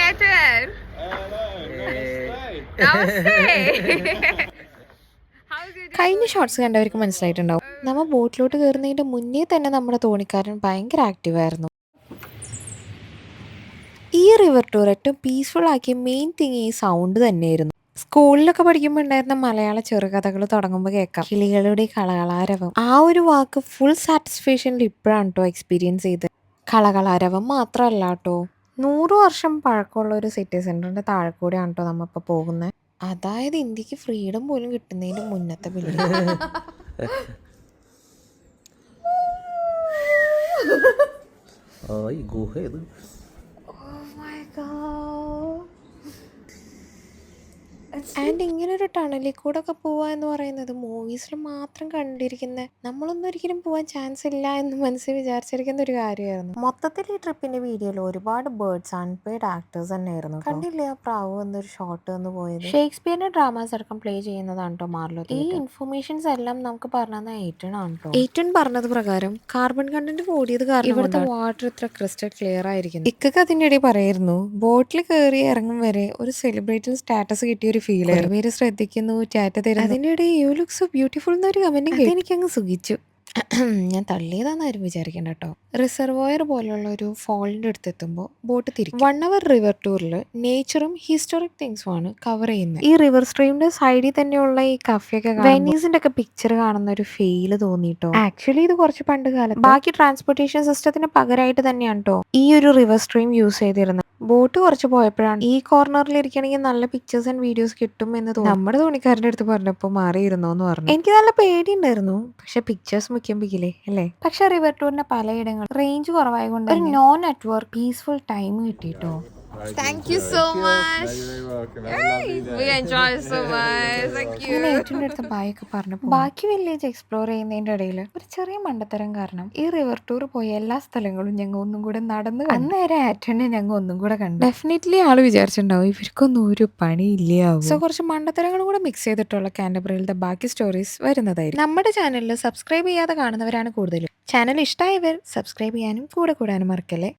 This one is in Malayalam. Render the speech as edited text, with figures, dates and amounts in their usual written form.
Ketan. Hello, Namaste. കഴിഞ്ഞ ഷോർട്സ് കണ്ടവർക്ക് മനസ്സിലായിട്ടുണ്ടാവും. നമ്മൾ ബോട്ടിലോട്ട് കയറുന്നതിന്റെ മുന്നേ തന്നെ നമ്മുടെ തോണിക്കാരൻ ഭയങ്കര ആക്റ്റീവായിരുന്നു. ഈ റിവർ ടൂർ ഏറ്റവും പീസ്ഫുൾ ആക്കിയ മെയിൻ തിങ് ഈ സൗണ്ട് തന്നെയായിരുന്നു. സ്കൂളിലൊക്കെ പഠിക്കുമ്പോൾ ഉണ്ടായിരുന്ന മലയാള ചെറുകഥകൾ തുടങ്ങുമ്പോൾ കേൾക്കാം കിളികളുടെ കളകളാരവം. ആ ഒരു വാക്ക് ഫുൾ സാറ്റിസ്ഫാക്ഷനിൽ ഇപ്പോഴാണ് കേട്ടോ എക്സ്പീരിയൻസ് ചെയ്തത്. കളകളാരവം മാത്രമല്ല കേട്ടോ, 100 വർഷം പഴക്കമുള്ള ഒരു സിറ്റി സെന്ററിന്റെ താഴെ കൂടെയാണ് കേട്ടോ നമ്മളിപ്പോൾ പോകുന്നത്. അതായത് ഇന്ത്യക്ക് ഫ്രീഡം പോലും കിട്ടുന്നതിന് മുന്നത്തെ ബിൽഡിംഗ്. ഈ ഗുഹ ഇത് ആൻഡ് ഇങ്ങനൊരു ടണലിൽ കൂടെ ഒക്കെ പോവുക എന്ന് പറയുന്നത് മൂവീസിൽ മാത്രം കണ്ടിരിക്കുന്ന, നമ്മളൊന്നും ഒരിക്കലും പോകാൻ ചാൻസ് ഇല്ല എന്ന് മനസ്സിൽ വിചാരിച്ചിരിക്കുന്ന ഒരു കാര്യമായിരുന്നു. മൊത്തത്തിൽ ഈ ട്രിപ്പിന്റെ വീഡിയോയിൽ ഒരുപാട് ബേർഡ്സ് അൺപെയ്ഡ് ആക്ടേഴ്സ് തന്നെയായിരുന്നു. കണ്ടില്ലേ ആ പ്രാവ് എന്നൊരു ഷോട്ട് എന്ന് പോയത്. ഷേക്സ്പിയറിന്റെ ഡ്രാമാസ് അടക്കം പ്ലേ ചെയ്യുന്നതാണ് കേട്ടോ മാർലോ. ഈ ഇൻഫർമേഷൻസ് എല്ലാം നമുക്ക് പറഞ്ഞത് ഏറ്റൺ ആണ് കേട്ടോ. ഏറ്റൺ പറഞ്ഞത് പ്രകാരം കാർബൺ കണ്ടന്റ് കൂടിയത് കാരണം ഇവിടുത്തെ വാട്ടർ ഇത്ര ക്രിസ്റ്റൽ ക്ലിയർ ആയിരിക്കുന്നു. ഇക്കൊക്കെ അതിൻ്റെ ഇടയിൽ പറയായിരുന്നു, ബോട്ടിൽ കയറി ഇറങ്ങും വരെ ഒരു സെലിബ്രിറ്റി സ്റ്റാറ്റസ് കിട്ടിയ ഒരു ഫീൽ. പേര് ശ്രദ്ധിക്കുന്നു, ടാറ്റ തരുന്നു. അതിൻ്റെ ഇടയിൽ യു ലുക്ക് സോ ബ്യൂട്ടിഫുൾ എന്നൊരു കമന്റ് എനിക്കങ്ങ് സുഖിച്ചു. ഞാൻ തള്ളിയതാന്നാരും വിചാരിക്കണ്ട കേട്ടോ. റിസർവോയർ പോലുള്ള ഒരു ഫോളിന്റെ അടുത്തെത്തുമ്പോൾ ബോട്ട് തിരിക്കും. 1 hour റിവർ ടൂറിൽ നേച്ചറും ഹിസ്റ്റോറിക് തിങ്സും ആണ് കവർ ചെയ്യുന്നത്. ഈ റിവർ സ്ട്രീമിന്റെ സൈഡിൽ തന്നെയുള്ള ഈ കഫയൊക്കെ വെനീസിന്റെ ഒക്കെ പിക്ചർ കാണുന്ന ഒരു ഫീല് തോന്നിട്ടോ. ആക്ച്വലി ഇത് കുറച്ച് പണ്ട് കാലത്ത് ബാക്കി ട്രാൻസ്പോർട്ടേഷൻ സിസ്റ്റത്തിന് പകരമായിട്ട് തന്നെയാണ് കേട്ടോ ഈ ഒരു റിവർ സ്ട്രീം യൂസ് ചെയ്തിരുന്നത്. ബോട്ട് കുറച്ച് പോയപ്പോഴാണ് ഈ കോർണറിൽ ഇരിക്കണമെങ്കിൽ നല്ല പിക്ചേഴ്സ് ആൻഡ് വീഡിയോസ് കിട്ടും എന്ന് തോന്നി. നമ്മുടെ തോണിക്കാരൻ്റെ അടുത്ത് പറഞ്ഞപ്പോൾ മാറിയിരുന്നോ എന്ന് പറഞ്ഞു. എനിക്ക് നല്ല പേടിയുണ്ടായിരുന്നു, പക്ഷെ പിക്ചേഴ്സ് മുഖ്യമ്പിക്കില്ലേ അല്ലേ. പക്ഷെ റിവർ ടൂറിന്റെ പലയിടങ്ങളും റേഞ്ച് കുറവായതുകൊണ്ട് ഒരു നോ നെറ്റ്വർക്ക് പീസ്ഫുൾ ടൈം കിട്ടിട്ടോ. Thank you so much. You're very welcome. We enjoyed so much. Thank you. ഇങ്ങനെ ഏറ്റവും അടുത്ത് ബായൊക്കെ പറഞ്ഞപ്പോൾ ബാക്കി വില്ലേജ് എക്സ്പ്ലോർ ചെയ്യുന്നതിന്റെ ഇടയിൽ ഒരു ചെറിയ മണ്ടത്തരം കാരണം ഈ റിവർ ടൂർ പോയ എല്ലാ സ്ഥലങ്ങളും ഞങ്ങൾ ഒന്നും കൂടെ നടന്ന് അന്നേരം ആറ്റനെ ഞങ്ങൾ ഒന്നും കൂടെ കണ്ടു. ഡെഫിനറ്റ്ലി ആള് വിചാരിച്ചിട്ടുണ്ടാവും ഇവർക്കൊന്നും ഒരു പണിയില്ലാവും. സോ കുറച്ച് മണ്ടത്തരങ്ങളും കൂടെ മിക്സ് ചെയ്തിട്ടുള്ള കാൻഡബറിയിലത്തെ ബാക്കി സ്റ്റോറീസ് വരുന്നതായിരിക്കും. നമ്മുടെ ചാനലിൽ സബ്സ്ക്രൈബ് ചെയ്യാതെ കാണുന്നവരാണ് കൂടുതലും. ചാനൽ ഇഷ്ടമായവർ സബ്സ്ക്രൈബ് ചെയ്യാനും കൂടെ കൂടാനും മറക്കല്ലേ.